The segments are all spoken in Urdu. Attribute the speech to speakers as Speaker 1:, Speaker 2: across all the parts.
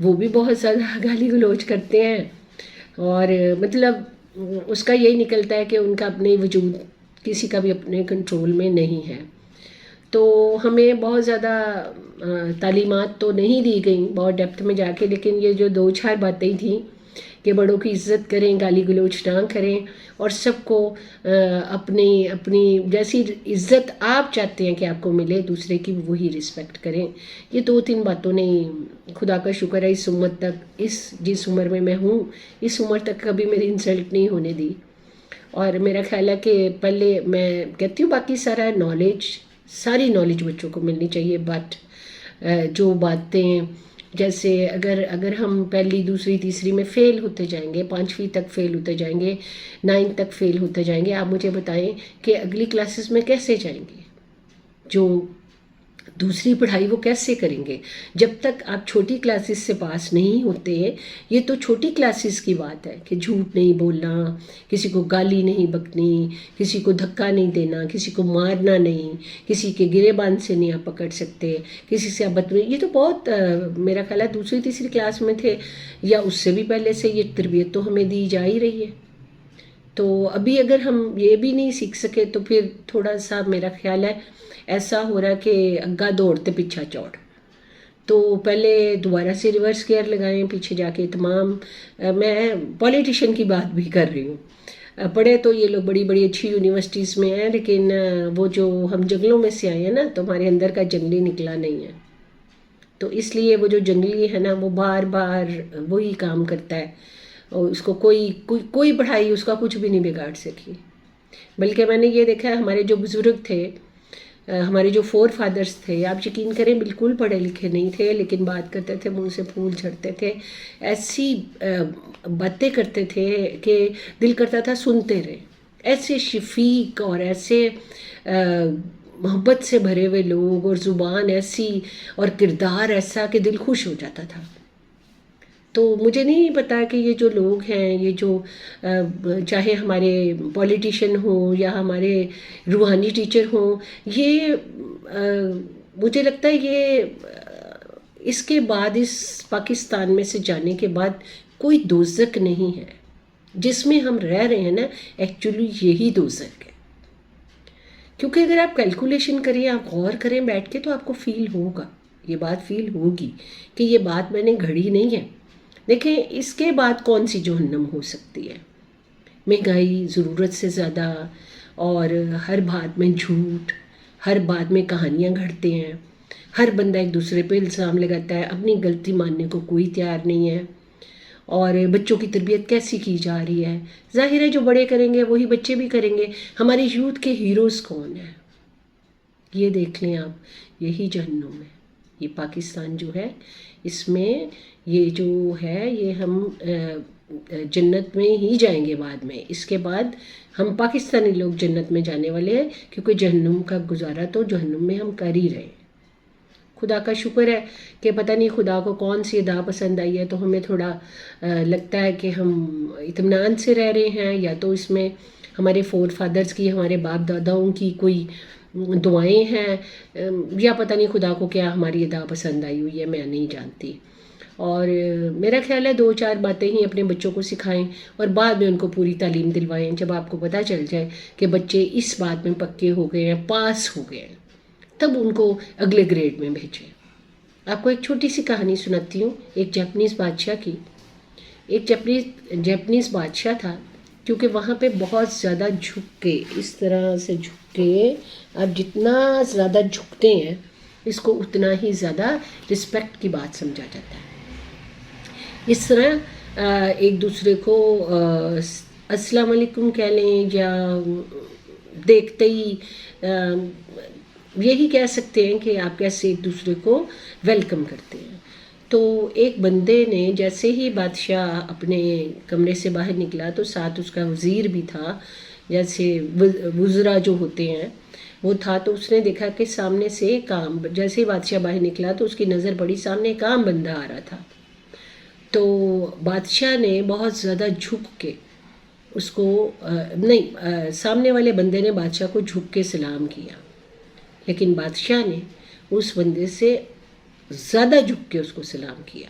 Speaker 1: وہ بھی بہت زیادہ گالی گلوچ کرتے ہیں، اور مطلب اس کا یہی نکلتا ہے کہ ان کا اپنے وجود کسی کا بھی اپنے کنٹرول میں نہیں ہے۔ تو ہمیں بہت زیادہ تعلیمات تو نہیں دی گئیں بہت ڈیپتھ میں جا کے، لیکن یہ جو 2-4 باتیں تھیں کہ بڑوں کی عزت کریں، گالی گلوچ نہ کریں، اور سب کو اپنی جیسی عزت آپ چاہتے ہیں کہ آپ کو ملے دوسرے کی، وہی رسپیکٹ کریں۔ یہ 2-3 باتوں نے خدا کا شکر ہے اس عمر تک، جس عمر میں میں ہوں اس عمر تک کبھی میری انسلٹ نہیں ہونے دی۔ اور میرا خیال ہے کہ پہلے میں کہتی ہوں باقی ساری نالج بچوں کو ملنی چاہیے، بٹ جو باتیں جیسے اگر ہم پہلی دوسری تیسری میں فیل ہوتے جائیں گے، 5ویں تک فیل ہوتے جائیں گے، 9 تک فیل ہوتے جائیں گے، آپ مجھے بتائیں کہ اگلی کلاسز میں کیسے جائیں گے؟ جو دوسری پڑھائی وہ کیسے کریں گے جب تک آپ چھوٹی کلاسز سے پاس نہیں ہوتے؟ یہ تو چھوٹی کلاسز کی بات ہے کہ جھوٹ نہیں بولنا، کسی کو گالی نہیں بکنی، کسی کو دھکا نہیں دینا، کسی کو مارنا نہیں، کسی کے گریبان سے نہیں آپ پکڑ سکتے، کسی سے آپ بدتمیزی، یہ تو بہت میرا خیال ہے دوسری تیسری کلاس میں تھے یا اس سے بھی پہلے سے یہ تربیت تو ہمیں دی جا ہی رہی ہے۔ تو ابھی اگر ہم یہ بھی نہیں سیکھ سکے تو پھر تھوڑا سا میرا خیال ہے ایسا ہو رہا کہ اگا دوڑتے پیچھا چوڑ۔ تو پہلے دوبارہ سے ریورس گیئر لگائیں، پیچھے جا کے تمام میں پولیٹیشین کی بات بھی کر رہی ہوں، پڑھے تو یہ لوگ بڑی بڑی اچھی یونیورسٹیز میں ہیں، لیکن وہ جو ہم جنگلوں میں سے آئے ہیں نا، تو ہمارے اندر کا جنگلی نکلا نہیں ہے، تو اس لیے وہ جو جنگلی ہے نا وہ بار بار وہی کام کرتا ہے، اور اس کو کوئی پڑھائی اس کا کچھ بھی نہیں بگاڑ سکی۔ بلکہ میں نے یہ دیکھا ہے ہمارے جو بزرگ تھے، ہمارے جو فور فادرز تھے، آپ یقین کریں بالکل پڑھے لکھے نہیں تھے، لیکن بات کرتے تھے منہ سے پھول جھڑتے تھے، ایسی باتیں کرتے تھے کہ دل کرتا تھا سنتے رہے، ایسے شفیق اور ایسے محبت سے بھرے ہوئے لوگ، اور زبان ایسی اور کردار ایسا کہ دل خوش ہو جاتا تھا۔ تو مجھے نہیں پتا کہ یہ جو لوگ ہیں، یہ جو چاہے ہمارے پولیٹیشین ہوں یا ہمارے روحانی ٹیچر ہوں، یہ مجھے لگتا ہے یہ اس کے بعد، اس پاکستان میں سے جانے کے بعد کوئی دوزخ نہیں ہے۔ جس میں ہم رہ رہے ہیں نا، ایکچولی یہی دوزخ ہے، کیونکہ اگر آپ کیلکولیشن کریں، آپ غور کریں بیٹھ کے، تو آپ کو فیل ہوگا، یہ بات فیل ہوگی کہ یہ بات میں نے گھڑی نہیں ہے۔ دیکھیں اس کے بعد کون سی جہنم ہو سکتی ہے؟ مہنگائی ضرورت سے زیادہ، اور ہر بات میں جھوٹ، ہر بات میں کہانیاں گھڑتے ہیں، ہر بندہ ایک دوسرے پہ الزام لگاتا ہے، اپنی غلطی ماننے کو کوئی تیار نہیں ہے، اور بچوں کی تربیت کیسی کی جا رہی ہے؟ ظاہر ہے جو بڑے کریں گے وہی بچے بھی کریں گے۔ ہمارے یوتھ کے ہیروز کون ہیں؟ یہ دیکھ لیں آپ، یہی جہنم ہے۔ یہ پاکستان جو ہے، اس میں یہ جو ہے، یہ ہم جنت میں ہی جائیں گے بعد میں، اس کے بعد ہم پاکستانی لوگ جنت میں جانے والے ہیں، کیونکہ جہنم کا گزارا تو جہنم میں ہم کر ہی رہے ہیں۔ خدا کا شکر ہے کہ پتہ نہیں خدا کو کون سی ادا پسند آئی ہے، تو ہمیں تھوڑا لگتا ہے کہ ہم اطمینان سے رہ رہے ہیں، یا تو اس میں ہمارے فور فادرز کی، ہمارے باپ داداؤں کی کوئی دعائیں ہیں، یا پتہ نہیں خدا کو کیا ہماری ادا پسند آئی ہوئی ہے، میں نہیں جانتی۔ اور میرا خیال ہے 2-4 باتیں ہی اپنے بچوں کو سکھائیں، اور بعد میں ان کو پوری تعلیم دلوائیں، جب آپ کو پتہ چل جائے کہ بچے اس بات میں پکے ہو گئے ہیں، پاس ہو گئے ہیں، تب ان کو اگلے گریڈ میں بھیجیں۔ آپ کو ایک چھوٹی سی کہانی سناتی ہوں، ایک جاپنیز بادشاہ کی۔ ایک جاپنیز بادشاہ تھا، کیونکہ وہاں پہ بہت زیادہ جھک کے، اس طرح سے جھک کے، آپ جتنا زیادہ جھکتے ہیں اس کو اتنا ہی زیادہ رسپیکٹ کی بات سمجھا جاتا ہے۔ اس طرح ایک دوسرے کو السلام علیکم کہہ لیں، یا دیکھتے ہی یہی کہہ سکتے ہیں کہ آپ کیسے ایک دوسرے کو ویلکم کرتے ہیں۔ تو ایک بندے نے جیسے ہی بادشاہ اپنے کمرے سے باہر نکلا، تو ساتھ اس کا وزیر بھی تھا، جیسے وزراء جو ہوتے ہیں وہ تھا، تو اس نے دیکھا کہ سامنے سے ایک عام، جیسے ہی بادشاہ باہر نکلا تو اس کی نظر پڑی، سامنے ایک عام بندہ آ رہا تھا۔ تو بادشاہ نے بہت زیادہ جھک کے اس کو سامنے والے بندے نے بادشاہ کو جھک کے سلام کیا، لیکن بادشاہ نے اس بندے سے زیادہ جھک کے اس کو سلام کیا۔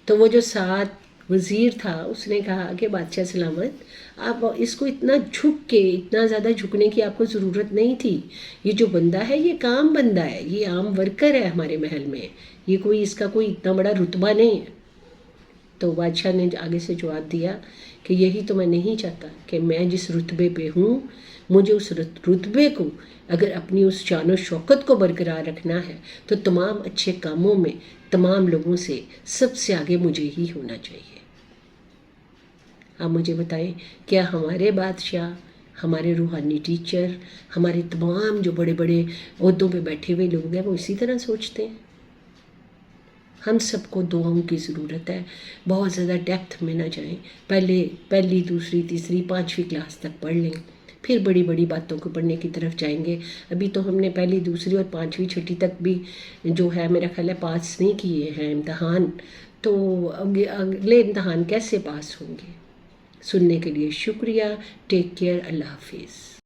Speaker 1: تو وہ جو ساتھ وزیر تھا اس نے کہا کہ بادشاہ سلامت آپ اس کو اتنا جھک کے اتنا زیادہ جھکنے کی آپ کو ضرورت نہیں تھی، یہ جو بندہ ہے یہ کام بندہ ہے، یہ عام ورکر ہے ہمارے محل میں، یہ کوئی اس کا کوئی اتنا بڑا رتبہ نہیں ہے۔ تو بادشاہ نے آگے سے جواب دیا کہ یہی تو میں نہیں چاہتا کہ میں جس رتبے پہ ہوں مجھے اس رتبے کو اگر اپنی اس شان و شوکت کو برقرار رکھنا ہے تو تمام اچھے کاموں میں تمام لوگوں سے سب سے آگے مجھے ہی ہونا چاہیے۔ آپ مجھے بتائیں کیا ہمارے بادشاہ، ہمارے روحانی ٹیچر، ہمارے تمام جو بڑے بڑے عہدوں پہ بیٹھے ہوئے لوگ ہیں وہ اسی طرح سوچتے ہیں؟ ہم سب کو دعاؤں کی ضرورت ہے، بہت زیادہ ڈیپتھ میں نہ جائیں، پہلی دوسری تیسری پانچویں کلاس تک پڑھ لیں، پھر بڑی بڑی باتوں کو پڑھنے کی طرف جائیں گے۔ ابھی تو ہم نے پہلی دوسری اور پانچویں چھٹی تک بھی جو ہے میرا خیال ہے پاس نہیں کیے ہیں امتحان، تو اگلے امتحان کیسے پاس ہوں گے؟ سننے کے لیے شکریہ، ٹیک کیئر، اللہ حافظ۔